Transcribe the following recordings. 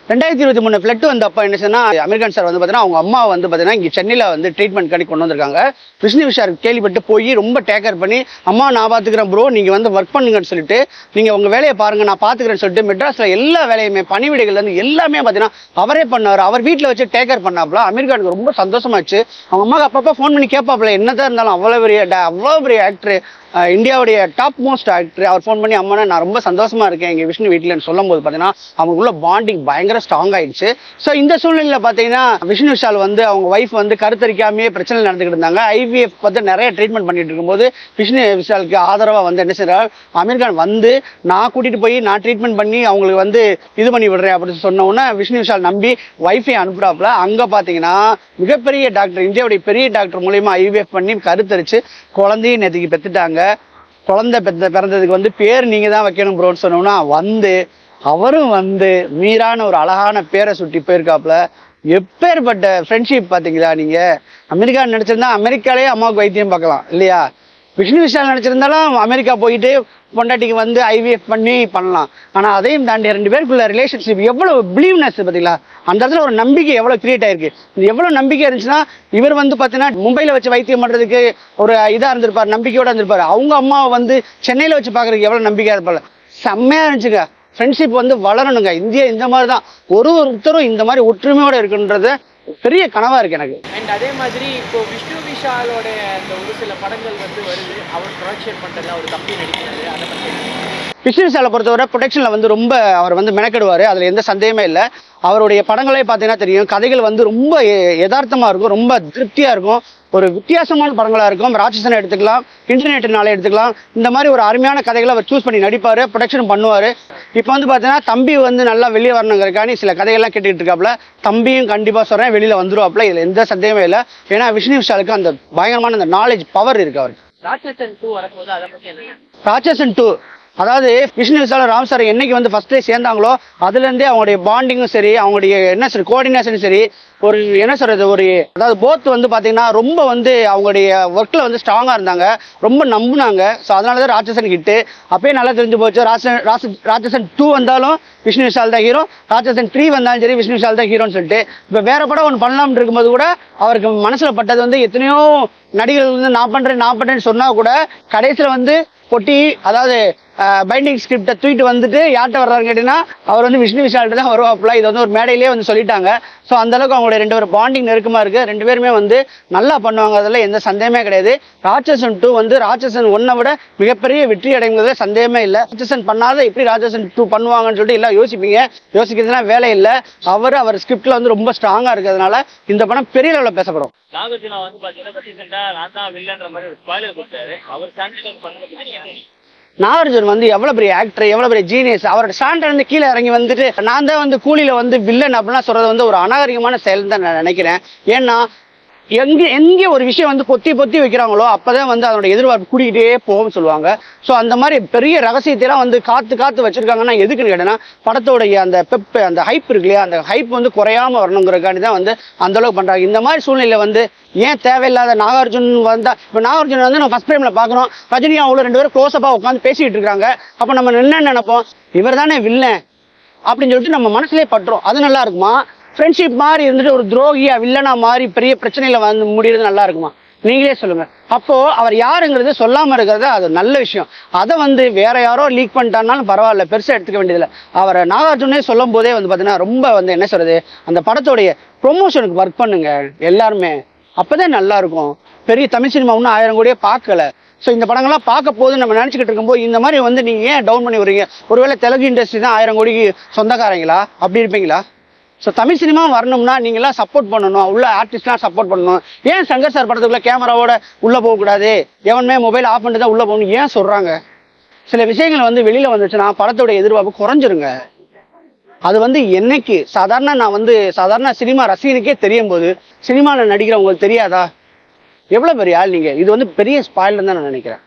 2023 flood வந்து அப்போ என்ன சொன்னா அமீர்கான் சார் வந்து பார்த்தீங்கன்னா அவங்க அம்மா வந்து பார்த்தீங்கன்னா இங்கே சென்னையில் வந்து ட்ரீட்மெண்ட் பண்ணி கொண்டு வந்திருக்காங்க. விஷ்ணு விஷால் கேள்விப்பட்டு போய் ரொம்ப டேக்கர் பண்ணி அம்மா நான் பார்த்துக்கிறேன் ப்ரோ, நீங்கள் வந்து ஒர்க் பண்ணுங்கன்னு சொல்லிட்டு நீங்கள் உங்கள் வேலையை பாருங்க நான் பார்த்துக்கிறேன்னு சொல்லிட்டு மெட்ராஸில் எல்லா வேலையுமே பணிவிடைகள்லேருந்து எல்லாமே பார்த்தீங்கன்னா அவரே பண்ணார். அவர் வீட்டில் வச்சு டேக்கர் பண்ணாப்புல அமீர்கானுக்கு ரொம்ப சந்தோஷமாச்சு. அவங்க அம்மாவுக்கு அப்பப்போ ஃபோன் பண்ணி கேட்பாப்புல என்னதான் இருந்தாலும் அவ்வளோ பெரிய ஆக்டர், இந்தியாவுடைய டாப் மோஸ்ட் ஆக்டர். அவர் ஃபோன் பண்ணி அம்மா நான் ரொம்ப சந்தோஷமா இருக்கேன் எங்கள் விஷ்ணு வீட்டில்னு சொல்லும் போது பார்த்தீங்கன்னா அவங்களுக்குள்ள பாண்டிங் பயங்கர ஸ்ட்ராங் ஆயிடுச்சு. ஸோ இந்த சூழ்நிலையில் பார்த்தீங்கன்னா விஷ்ணு விஷால் வந்து அவங்க ஒய்ஃப் வந்து கருத்தரிக்காமே பிரச்சனை நடந்துக்கிட்டு இருந்தாங்க. ஐவிஎஃப் வந்து நிறைய ட்ரீட்மெண்ட் பண்ணிட்டு இருக்கும்போது விஷ்ணு விஷாலுக்கு ஆதரவாக வந்து என்ன செய்யறாரு அமீர்கான் வந்து நான் கூட்டிட்டு போய் நான் ட்ரீட்மெண்ட் பண்ணி அவங்களுக்கு வந்து இது பண்ணி விடுறேன் அப்படின்னு சொன்ன உடனே விஷ்ணு விஷால் நம்பி ஒய்ஃபை அனுப்புறாப்புல. அங்கே பார்த்தீங்கன்னா மிகப்பெரிய டாக்டர், இந்தியாவுடைய பெரிய டாக்டர் மூலியமா ஐவிஎஃப் பண்ணி கருத்தரிச்சு குழந்தையும் நேற்றுக்கு பெற்றுட்டாங்க. குழந்தை பிறந்ததுக்கு வந்து பேர் நீங்க தான் வைக்கணும் ப்ரோன்னு சொன்னோம்னா வந்து அவரும் வந்து மீரான ஒரு அழகான பேரை சுட்டி போயிருக்காப்புல. எப்பேற்பட்ட ஃப்ரெண்ட்ஷிப் பாத்தீங்களா நீங்க. அமெரிக்கா நினைச்சிருந்தா அமெரிக்காலே அம்மாவுக்கு வைத்தியம் பார்க்கலாம் இல்லையா. விஷ்ணு விஷால் நினைச்சிருந்தாலும் அமெரிக்கா போயிட்டு பொண்டாட்டிக்கு வந்து ஐவிஎஃப் பண்ணி பண்ணலாம். ஆனா அதையும் தாண்டி ரெண்டு பேருக்குள்ள ரிலேஷன்ஷிப் எவ்வளவு பிலீவ்னஸ் பார்த்தீங்களா. அந்த இடத்துல ஒரு நம்பிக்கை எவ்வளவு கிரியேட் ஆயிருக்கு. எவ்வளவு நம்பிக்கை இருந்துச்சுன்னா இவர் வந்து பாத்தீங்கன்னா மும்பைல வச்சு வைத்தியம் பண்றதுக்கு ஒரு இதா இருந்திருப்பாரு, நம்பிக்கையோட இருந்திருப்பாரு. அவங்க அம்மாவை வந்து சென்னையில வச்சு பாக்குறதுக்கு எவ்வளவு நம்பிக்கையா இருப்பாரு. செம்மையா இருந்துச்சுங்க. ஃப்ரெண்ட்ஷிப் வந்து வளரணுங்க. இந்தியா இந்த மாதிரி தான் ஒருத்தரும் இந்த மாதிரி ஒற்றுமையோட இருக்குன்றது பெரிய கனவா இருக்கு எனக்கு. அண்ட் அதே மாதிரி இப்போ விஷ்ணு விஷாலோட அந்த ஒரு சில படங்கள் வந்து வருது, அவர் ப்ரொடக்ஷன் பண்றதுல ஒரு தம்பி நடிக்கிறாரு. அதை பத்தி விஷ்ணு விஷாலை பொறுத்தவரை ப்ரொடக்ஷன்ல வந்து ரொம்ப அவர் வந்து மெனக்கெடுவாரு, அதுல எந்த சந்தேகமே இல்லை. அவருடைய படங்களே பார்த்தீங்கன்னா தெரியும், கதைகள் வந்து ரொம்ப யதார்த்தமா இருக்கும், ரொம்ப திருப்தியா இருக்கும், ஒரு வித்தியாசமான படங்களா இருக்கும். ராட்சசனை எடுத்துக்கலாம், இன்டர்நெட்னால எடுத்துக்கலாம். இந்த மாதிரி ஒரு அருமையான கதைகளை அவர் சூஸ் பண்ணி நடிப்பாரு, ப்ரொடக்ஷன் பண்ணுவாரு. இப்போ வந்து பார்த்தீங்கன்னா தம்பி வந்து நல்லா வெளியே வரணுங்கிறக்காண்டி சில கதைகள்லாம் கேட்டுட்டு இருக்காப்புல. தம்பியும் கண்டிப்பா சொல்றேன் வெளியில வந்துருவாப்புல, இதுல எந்த சந்தேகமே இல்லை. ஏன்னா விஷ்ணு விஷாலுக்கு அந்த பயங்கரமான அந்த நாலேஜ் பவர் இருக்கு அவருக்கு. ராட்சசன் 2 வரும்போது அதை பத்தி என்ன? ராட்சசன் 2 அதாவது விஷ்ணு விஷால் ராம் சார் என்னைக்கு வந்து ஃபர்ஸ்ட் சேர்ந்தாங்களோ அதுல இருந்தே அவங்களுடைய பாண்டிங்கும் சரி, அவங்களுடைய என்ன சரி கோஆர்டினேஷனும் சரி, ஒரு என்ன சொல்றது ஒரு அதாவது போத் வந்து பாத்தீங்கன்னா ரொம்ப வந்து அவங்களுடைய ஒர்க்ல வந்து ஸ்ட்ராங்கா இருந்தாங்க, ரொம்ப நம்புனாங்க. ஸோ அதனாலதான் ராட்சசன் ஹிட்டு அப்பயே நல்லா தெரிஞ்சு போச்சு. ராட்சசன் 2 வந்தாலும் விஷ்ணு விஷால் தான் ஹீரோ, ராட்சசன் 3 வந்தாலும் சரி விஷ்ணு விஷால் தான் ஹீரோன்னு சொல்லிட்டு இப்போ வேற படம் ஒன்று பண்ணலாம்னு இருக்கும்போது கூட அவருக்கு மனசுல பட்டது வந்து எத்தனையோ நடிகர்கள் வந்து நான் பண்றேன்னு சொன்னா கூட கடைசியில வந்து பொட்டி அதாவது பைண்டிங் ஸ்கிரிப்டை தூக்கிட்டு வந்துட்டு யார்கிட்ட வர்றாரு கேட்டீங்கன்னா அவர் வந்து விஷ்ணு விஷால்கிட்ட தான் வருவாப்புல. இது வந்து ஒரு மேடையிலேயே வந்து சொல்லிட்டாங்க. ஸோ அந்த அளவுக்கு அவங்களுடைய ரெண்டு பேரும் பாண்டிங் நெருக்கமா இருக்கு. ரெண்டு பேருமே வந்து நல்லா பண்ணுவாங்க, அதில் எந்த சந்தேகமே கிடையாது. ராட்சசன் 2 வந்து ராட்சசன் 1 விட மிகப்பெரிய வெற்றி அடைங்கிறதுல சந்தேகமே இல்லை. ராட்சசன் பண்ணாத எப்படி ராட்சசன் 2 பண்ணுவாங்கன்னு சொல்லிட்டு எல்லாம் யோசிப்பீங்க. யோசிக்கிறதுனா வேலை இல்லை. அவர் ஸ்கிரிப்ட்ல வந்து ரொம்ப ஸ்ட்ராங்கா இருக்கிறதுனால இந்த படம் பெரிய லெவலில் பேசப்படும். நாகார்ஜுனா வந்து பாத்தீங்கன்னா நான் தான் வில்லன்ற மாதிரி ஒரு ஸ்பாயிலர் கொடுத்தாரு. அவர் சாண்டில் பண்ண நாகார்ஜுன் வந்து எவ்வளவு பெரிய ஆக்டர், எவ்வளவு பெரிய ஜீனியஸ். அவரோட ஸ்டாண்டர்ட் வந்து கீழே இறங்கி வந்துட்டு நான் தான் வந்து கூலியில வந்து வில்லன் அப்படின்னா சொல்றது வந்து ஒரு அநாகரிகமான செயல் தான் நான் நினைக்கிறேன். ஏன்னா எங்கே ஒரு விஷயம் வந்து பொத்தி வைக்கிறாங்களோ அப்பதான் வந்து அதனோட எதிர்பார்ப்பு கூடிக்கிட்டே போகும்னு சொல்லுவாங்க. ஸோ அந்த மாதிரி பெரிய ரகசியத்தையெல்லாம் வந்து காத்து வச்சிருக்காங்கன்னா எதுக்குன்னு கேட்டேன்னா படத்தோடைய அந்த பெப் அந்த ஹைப் இருக்கு இல்லையா, அந்த ஹைப் வந்து குறையாம வரணுங்கிறக்காண்டி தான் வந்து அந்த அளவுக்கு பண்றாங்க. இந்த மாதிரி சூழ்நிலை வந்து ஏன் தேவையில்லாத நாகார்ஜுன் வந்தா இப்போ நாகார்ஜுன் வந்து நம்ம ஃபர்ஸ்ட் டைம்ல பாக்குறோம், ரஜினி அவ்வளோ ரெண்டு பேரும் க்ளோஸ்அப்பா உட்காந்து பேசிட்டு இருக்காங்க. அப்ப நம்ம என்ன நினைப்போம், இவர் தானே வில்லன் அப்படின்னு சொல்லிட்டு நம்ம மனசுலேயே பட்டுரும். அது நல்லா இருக்குமா? ஃப்ரெண்ட்ஷிப் மாதிரி இருந்துட்டு ஒரு துரோகியா வில்லனா மாதிரி பெரிய பிரச்சனையில வந்து முடியறது நல்லா இருக்குமா? நீங்களே சொல்லுங்க. அப்போ அவர் யாருங்கிறது சொல்லாம இருக்கிறது அது நல்ல விஷயம். அதை வந்து வேற யாரோ லீக் பண்ணிட்டாருனாலும் பரவாயில்ல, பெருசா எடுத்துக்க வேண்டியதில்லை. அவரை நாகார்ஜுனே சொல்லும் போதே வந்து பாத்தீங்கன்னா ரொம்ப வந்து என்ன சொல்றது அந்த படத்தோடைய ப்ரொமோஷனுக்கு ஒர்க் பண்ணுங்க எல்லாருமே, அப்பதான் நல்லா இருக்கும். பெரிய தமிழ் சினிமா ஒன்றும் 1000 கோடியே பார்க்கல. ஸோ இந்த படங்கள்லாம் பார்க்க போது நம்ம நினைச்சுக்கிட்டு இருக்கும்போது இந்த மாதிரி வந்து நீங்க ஏன் டவுன் பண்ணி வரீங்க? ஒருவேளை தெலுங்கு இண்டஸ்ட்ரி தான் 1000 கோடிக்கு சொந்தக்காரங்களா அப்படி இருப்பீங்களா? ஸோ தமிழ் சினிமா வரணும்னா நீங்களாம் சப்போர்ட் பண்ணணும், உள்ள ஆர்டிஸ்ட்லாம் சப்போர்ட் பண்ணணும். ஏன் சங்கர் சார் படத்துக்குள்ள கேமராவோட உள்ள போகக்கூடாது, எவனுமே மொபைல் ஆஃப் பண்ணிட்டு தான் உள்ள போகணும் ஏன் சொல்றாங்க? சில விஷயங்கள் வந்து வெளியில வந்துச்சுன்னா படத்தோட எதிர்பார்ப்பு குறைஞ்சிருங்க. அது வந்து என்னைக்கு சாதாரண சினிமா ரசிகனுக்கே தெரியும் போது சினிமாவில் நடிக்கிறவங்களுக்கு தெரியாதா? எவ்வளவு பெரிய ஆள் நீங்க. இது வந்து பெரிய ஸ்பாயில்னு தான் நான் நினைக்கிறேன்.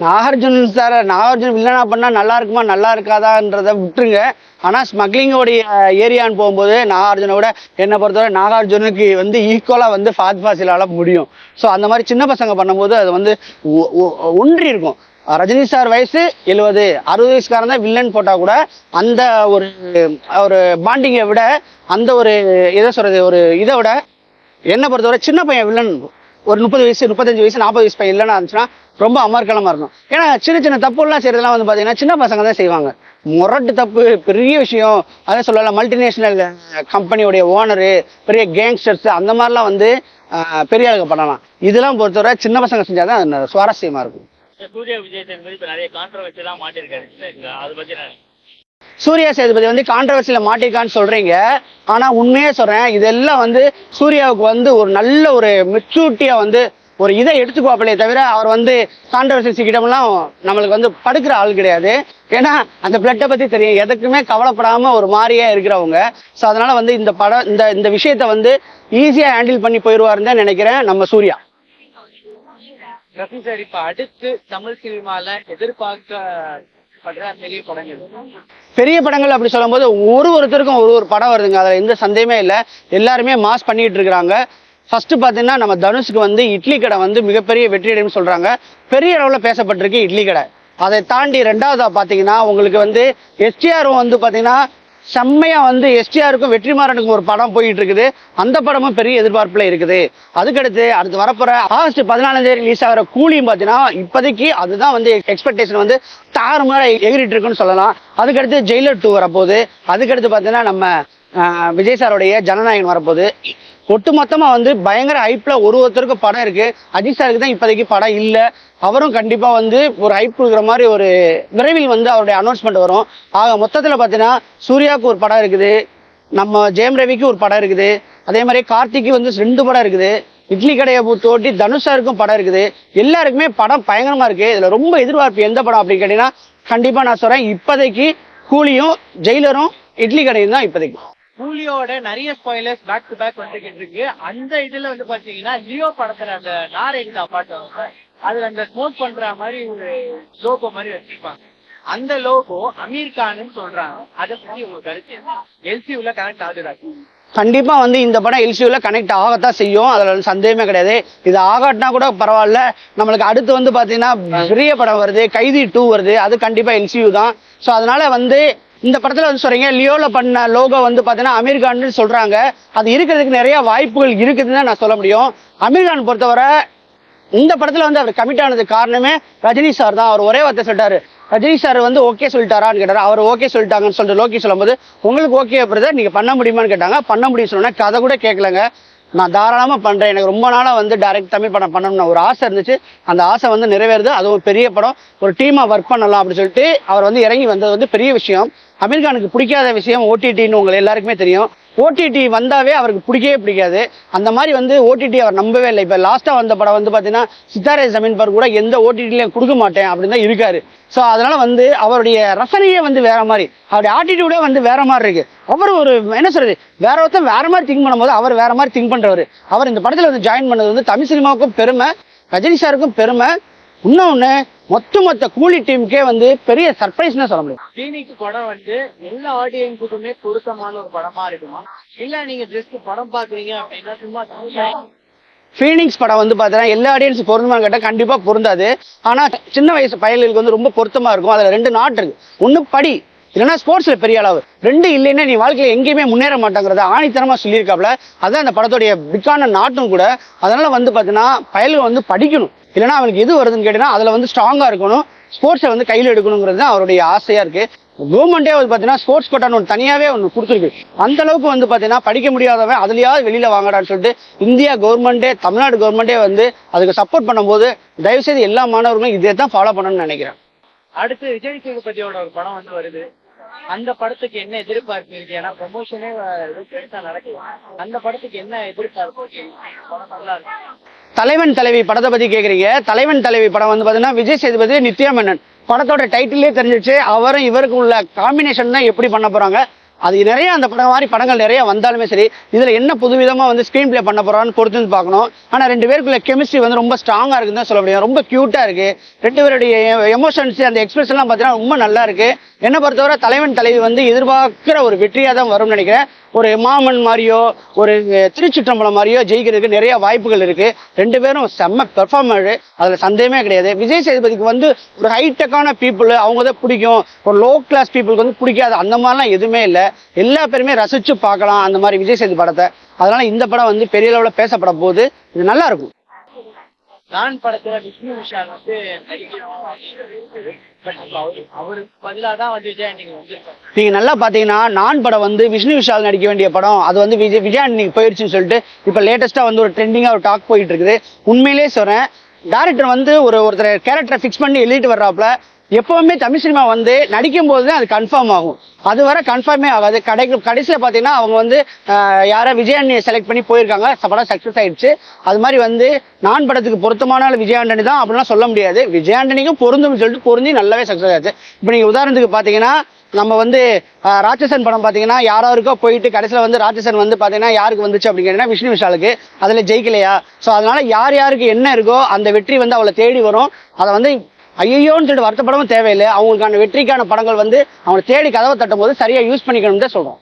நாகார்ஜுன் வில்லனா பண்ணா நல்லா இருக்குமா நல்லா இருக்காதான்றத விட்டுருங்க. ஆனா ஸ்மக்லிங்கோடைய ஏரியான்னு போகும்போது நாகார்ஜுனோட என்னை பொறுத்தவரை நாகார்ஜுனுக்கு வந்து ஈக்குவலா வந்து ஃபாத் ஃபாசிலால முடியும். ஸோ அந்த மாதிரி சின்ன பசங்க பண்ணும்போது அது வந்து ஒன்றி இருக்கும். ரஜினி சார் வயசு 70, 60 வயசுக்காரன் தான் வில்லன் போட்டா கூட அந்த ஒரு ஒரு பாண்டிங்கை விட, அந்த ஒரு இதை சொல்றது ஒரு இதை விட என்ன பொறுத்தவரை சின்ன பையன் வில்லன் ஒரு 30 வயசு 35 வயசு 40 வயசு பையன் இல்லைன்னா இருந்துச்சுன்னா ரொம்ப அமர்க்கலமா இருக்கும். ஏன்னா சின்ன சின்ன தப்புலாம் செய்யறதுலாம் வந்து பாத்தீங்கன்னா சின்ன பசங்க தான் செய்வாங்க. முரட்டு தப்பு பெரிய விஷயம், அதை சொல்லலாம். மல்டிநேஷனல் கம்பெனியோடைய ஓனரு, பெரிய கேங்ஸ்டர்ஸ், அந்த மாதிரிலாம் வந்து பெரிய ஆளுங்க பண்ணலாம். இதெல்லாம் பொறுத்தவரை சின்ன பசங்க செஞ்சாதான் அது சுவாரஸ்யமா இருக்கும். சூர்யா விஜய் சேதுபதி இப்ப நிறைய கான்ட்ரவர்சி எல்லாம் மாட்டிருக்காரு, அதை பத்தி சூர்யா சேதுபதி வந்து கான்ட்ரவர்சியில மாட்டிருக்கான்னு சொல்றீங்க. ஆனா உண்மையே சொல்றேன், இதெல்லாம் வந்து சூர்யாவுக்கு வந்து ஒரு நல்ல ஒரு மெச்சூரிட்டியா வந்து ஒரு இதை எடுத்துக்குவாப்பிலே தவிர, அவர் வந்து கான்ட்ரவர்சி சிக்கிட்டோம்லாம் நம்மளுக்கு வந்து படுக்கிற ஆள் கிடையாது. ஏன்னா அந்த பிளட்டை பத்தி தெரியும், எதுக்குமே கவலைப்படாம ஒரு மாதிரியா இருக்கிறவங்க. ஸோ அதனால வந்து இந்த படம் இந்த விஷயத்த வந்து ஈஸியா ஹேண்டில் பண்ணி போயிடுவாருன்னு தான் நினைக்கிறேன் நம்ம சூர்யா. ரஃபி சார், இப்ப அடுத்து தமிழ் சினிமால எதிர்பார்க்கப்படுற பெரிய படங்கள் அப்படி சொல்லும் போது ஒருத்தருக்கும் ஒரு படம் வருதுங்க, அதுல எந்த சந்தேகமே இல்லை. எல்லாருமே மாஸ் பண்ணிட்டு இருக்கிறாங்க. ஃபர்ஸ்ட் பாத்தீங்கன்னா நம்ம தனுஷ்க்கு வந்து இட்லி கடை வந்து மிகப்பெரிய வெற்றியடைன்னு சொல்றாங்க. பெரிய அளவுல பேசப்பட்டிருக்கு இட்லி கடை. அதை தாண்டி ரெண்டாவதா பாத்தீங்கன்னா உங்களுக்கு வந்து எஸ்டிஆரும் வந்து பாத்தீங்கன்னா செம்மையா வந்து எஸ்டிஆருக்கும் வெற்றிமாறனுக்கும் ஒரு படம் போயிட்டு இருக்குது. அந்த படமும் பெரிய எதிர்பார்ப்புல இருக்குது. அதுக்கடுத்து அடுத்து வரப்போற ஆகஸ்ட் 14 ரிலீஸ் ஆகிற கூலியும் பாத்தீங்கன்னா இப்போதைக்கு அதுதான் வந்து எக்ஸ்பெக்டேஷன் வந்து தாறுமாற எகிரிட்டு இருக்குன்னு சொல்லலாம். அதுக்கடுத்து ஜெயிலர் 2 வரப்போகுது. அதுக்கடுத்து பாத்தீங்கன்னா நம்ம விஜய் சாருடைய ஜனநாயகன் வரப்போகுது. ஒட்டு மொத்தமா வந்து பயங்கர ஹைப்ல ஒருத்தருக்கு படம் இருக்கு. அஜித் சாருக்கு தான் இப்போதைக்கு படம் இல்லை. அவரும் கண்டிப்பா வந்து ஒரு ஹைப் கொடுக்குற மாதிரி ஒரு விரைவில் வந்து அவருடைய அனௌன்ஸ்மெண்ட் வரும். ஆக மொத்தத்துல பாத்தீங்கன்னா சூர்யாவுக்கு ஒரு படம் இருக்குது, நம்ம ஜெயம் ரவிக்கு ஒரு படம் இருக்குது, அதே மாதிரி கார்த்திக்கு வந்து 2 படம் இருக்குது, இட்லி கடையை தோட்டி தனுஷாருக்கும் படம் இருக்குது. எல்லாருக்குமே படம் பயங்கரமா இருக்கு. இதுல ரொம்ப எதிர்பார்ப்பு எந்த படம் அப்படின்னு கேட்டீங்கன்னா கண்டிப்பா நான் சொல்றேன், இப்போதைக்கு கூலியும் ஜெயிலரும் இட்லி கடையும் தான் இப்போதைக்கு. கூலியோட நிறைய ஸ்பாயிலர்ஸ் பேக் டு பேக் வந்துகிட்டு இருக்கு. அந்த இதுல வந்து பாத்தீங்கன்னா லியோ படத்துல அந்த நாரேங்க பாட்டு அதுல அந்த ஸ்மோக் பண்ற மாதிரி ஒரு லோகோ மாதிரி வச்சிருப்பாங்க. அந்த லோகோ அமீர் கான்னு சொல்றாங்க. அதை பத்தி உங்களுக்கு கருத்து எல்சியூல கனெக்ட் ஆகுதா? கண்டிப்பா வந்து இந்த படம் எல்சியூல கனெக்ட் ஆகத்தான் செய்யும், அதுல சந்தேகமே கிடையாது. இது ஆகாட்டினா கூட பரவாயில்ல. நம்மளுக்கு அடுத்து வந்து பாத்தீங்கன்னா பெரிய படம் வருது, கைதி 2 வருது, அது கண்டிப்பா எல்சியூ தான். ஸோ அதனால வந்து இந்த படத்துல வந்து சொல்றீங்க லியோல பண்ண லோகோ வந்து பாத்தீங்கன்னா அமீர்கான்னு சொல்றாங்க. அது இருக்கிறதுக்கு நிறைய வாய்ப்புகள் இருக்குதுன்னு நான் சொல்ல முடியும். அமீர்கான் பொறுத்தவரை இந்த படத்துல வந்து அவர் கமிட் ஆனது காரணமே ரஜினி சார் தான். அவர் ஒரே வார்த்தை சொல்லிட்டாரு, ரஜினி சார் வந்து ஓகே சொல்லிட்டாரான்னு கேட்டாரு. அவர் ஓகே சொல்லிட்டாங்கன்னு சொல்லிட்டு லோகி சொல்லும்போது உங்களுக்கு ஓகே பிரதர் நீங்க பண்ண முடியுமான்னு கேட்டாங்க. பண்ண முடியும் சொன்னா கதை கூட கேட்கலங்க, நான் தாராளமா பண்றேன், எனக்கு ரொம்ப நாளா வந்து டைரக்ட் தமிழ் படம் பண்ணணும்னு ஒரு ஆசை இருந்துச்சு, அந்த ஆசை வந்து நிறைவேறுது. அதுவும் பெரிய படம், ஒரு டீமா ஒர்க் பண்ணலாம் அப்படின்னு சொல்லிட்டு அவர் வந்து இறங்கி வந்தது வந்து பெரிய விஷயம். அமீர்கானுக்கு பிடிக்காத விஷயம் ஓடிடின்னு உங்களுக்கு எல்லாருக்குமே தெரியும். ஓடிடி வந்தாவே அவருக்கு பிடிக்கவே பிடிக்காது. அந்த மாதிரி வந்து ஓடிடி அவர் நம்பவே இல்லை. இப்போ லாஸ்டா வந்த படம் வந்து பாத்தீங்கன்னா சித்தாரே ஜமீன் பர் கூட எந்த ஓடிடிலையும் கொடுக்க மாட்டேன் அப்படின்னு தான் இருக்காரு. ஸோ அதனால வந்து அவருடைய ரசனையே வந்து வேற மாதிரி, அவருடைய ஆட்டிடியூடே வந்து வேற மாதிரி இருக்கு. அவர் ஒரு என்ன சொல்றது, வேற ஒருத்தர் வேற மாதிரி திங்க் பண்ணும்போது அவர் வேற மாதிரி திங்க் பண்றவர். அவர் இந்த படத்துல வந்து ஜாயின் பண்ணது வந்து தமிழ் சினிமாவுக்கும் பெருமை, ரஜினி சாருக்கும் பெருமை. இன்னொன்னு மொத்த கூலி டீமுக்கே வந்து பெரிய சர்ப்ரைஸ்னு சொல்ல முடியும். ஃபீனிக்ஸ் படம் வந்து எல்லா ஆடியன்ஸுக்குமே பொருத்தமான ஒரு படமா இருக்குமா, இல்ல நீங்க ஜஸ்ட் படம் பாக்குறீங்க அப்படின்னா சும்மா? ஃபீனிக்ஸ் படம் வந்து பாத்தீங்கன்னா எல்லா ஆடியன்ஸ் பொருந்துமான்னு கேட்டா கண்டிப்பா பொருந்தாது. ஆனா சின்ன வயசு பயல்களுக்கு வந்து ரொம்ப பொருத்தமா இருக்கும். அதுல 2 நாட் இருக்கு. ஒண்ணு படி, இல்லைன்னா ஸ்போர்ட்ஸ்ல பெரிய அளவு. 2 இல்லைன்னா நீ வாழ்க்கையில எங்கேயுமே முன்னேற மாட்டாங்கிறத ஆணித்தனமா சொல்லியிருக்காப்ல. அதுதான் அந்த படத்துடைய பிக்கான நாட்டும் கூட. அதனால வந்து பாத்தீங்கன்னா பயல்கள் வந்து படிக்கணும், இல்லைன்னா அவனுக்கு எது வருதுன்னு கேட்டீங்கன்னா அதுல வந்து ஸ்ட்ராங்கா இருக்கணும், ஸ்போர்ட்ஸை வந்து கையில் எடுக்கணுங்கிறது தான் அவருடைய ஆசையா இருக்கு. கவர்மெண்டே வந்து பாத்தீங்கன்னா ஸ்போர்ட்ஸ் கோட்டான்னு ஒன்று தனியாவே ஒன்று கொடுத்துருக்கு. அந்த அளவுக்கு வந்து பாத்தீங்கன்னா படிக்க முடியாதவன் அதுலயாவது வெளியில வாங்கடான்னு சொல்லிட்டு இந்தியா கவர்மெண்டே, தமிழ்நாடு கவர்மெண்டே வந்து அதுக்கு சப்போர்ட் பண்ணும்போது தயவு செய்து எல்லா மாணவர்களும் இதை தான் ஃபாலோ பண்ணணும்னு நினைக்கிறேன். அடுத்து விஜய் சேதுபதியோட ஒரு படம் வந்து வருது. அந்த படத்துக்கு என்ன எதிர்பார்ப்பு இருக்கு? ஏன்னா ப்ரமோஷனே பெருசா நடக்குது. அந்த படத்துக்கு என்ன எதிர்பார்ப்பு? படம் நல்லா இருக்கு. தலைவன் தலைவி படத்தை பத்தி கேக்குறீங்க. தலைவன் தலைவி படம் வந்து பாத்தீங்கன்னா விஜய் சேதுபதி நித்யா மேனன் படத்தோட டைட்டிலே தெரிஞ்சிச்சு. அவரும் இவருக்கு உள்ள காம்பினேஷன் தான் எப்படி பண்ண போறாங்க அது நிறைய அந்த படம் மாதிரி படங்கள் நிறைய வந்தாலுமே சரி, இதுல என்ன புதுவிதமா வந்து ஸ்கிரீன் பிளே பண்ண போறான்னு பொறுத்து வந்து பார்க்கணும். ஆனா 2 பேருக்குள்ள கெமிஸ்ட்ரி வந்து ரொம்ப ஸ்ட்ராங்கா இருக்குன்னு தான் சொல்ல முடியும். ரொம்ப கியூட்டா இருக்கு. 2 பேருடைய எமோஷன்ஸ், அந்த எக்ஸ்பிரஷன் எல்லாம் பாத்தீங்கன்னா ரொம்ப நல்லா இருக்கு. என்ன பொறுத்தவரை தலைவன் தலைவி வந்து எதிர்பார்க்கிற ஒரு வெற்றியா தான் வரும்னு நினைக்கிறேன். ஒரு மாமன் மாதிரியோ ஒரு திருச்சிற்றம்பலம் மாதிரியோ ஜெயிக்கிறதுக்கு நிறைய வாய்ப்புகள் இருக்கு. 2 பேரும் செம்ம பெர்ஃபார்மர், அதுல சந்தேகமே கிடையாது. விஜய் சேதுபதிக்கு வந்து ஒரு ஹைடெக்கான பீப்புள் அவங்க தான் பிடிக்கும், ஒரு லோ கிளாஸ் பீப்புளுக்கு வந்து பிடிக்காது, அந்த மாதிரிலாம் எதுவுமே இல்லை. எல்லா பேருமே ரசிச்சு பார்க்கலாம் அந்த மாதிரி விஜய் சேது படத்தை. அதனால இந்த படம் வந்து பெரிய அளவுல பேசப்பட போது இது நல்லா இருக்கும். நான் படத்துல விஷ்ணு விஷால் வந்து அவருக்கு பதிலாக தான் வந்து விஜய் ஆண்டனி வந்திருக்காங்க. நீங்க நல்லா பாத்தீங்கன்னா நான் படம் வந்து விஷ்ணு விஷால் நடிக்க வேண்டிய படம், அது வந்து விஜய் ஆண்டனிக்கு போயிடுச்சுன்னு சொல்லிட்டு இப்ப லேட்டஸ்டா வந்து ஒரு ட்ரெண்டிங்கா ஒரு டாக் போயிட்டு இருக்குது. உண்மையிலேயே சொல்றேன், டைரக்டர் வந்து ஒருத்தர் கேரக்டரை ஃபிக்ஸ் பண்ணி எழுதிட்டு வர்றாப்புல. எப்பவுமே தமிழ் சினிமா வந்து நடிக்கும் போது தான் அது கன்ஃபார்ம் ஆகும், அது வரை கன்ஃபார்மே ஆகாது. கடைசியில பாத்தீங்கன்னா அவங்க வந்து யாரை விஜயாண்டனியை செலக்ட் பண்ணி போயிருக்காங்க, படம் சக்சஸ் ஆயிடுச்சு. அது மாதிரி வந்து நான் படத்துக்கு பொருத்தமான விஜயாண்டனி தான் அப்படிலாம் சொல்ல முடியாது. விஜயாண்டனிக்கும் பொருந்தும் சொல்லிட்டு பொருந்தி நல்லாவே சக்சஸ் ஆச்சு. இப்போ நீங்க உதாரணத்துக்கு பாத்தீங்கன்னா நம்ம வந்து ராட்சசன் படம் பாத்தீங்கன்னா யாராருக்கோ போயிட்டு கடைசியில வந்து ராட்சசன் வந்து பாத்தீங்கன்னா யாருக்கு வந்துச்சு அப்படின்னு கேட்டீங்கன்னா விஷ்ணு விஷாலுக்கு. அதுல ஜெயிக்கலையா? ஸோ அதனால யார் யாருக்கு என்ன இருக்கோ அந்த வெற்றி வந்து அவளை தேடி வரும். அதை வந்து ஐயோன்னு சொல்லிட்டு வருத்தப்படவும் தேவையில்லை. அவங்களுக்கான வெற்றிக்கான படங்கள் வந்து அவங்க தேடி கதவை தட்டும் போது சரியா யூஸ் பண்ணிக்கணும்னு தான் சொல்றோம்.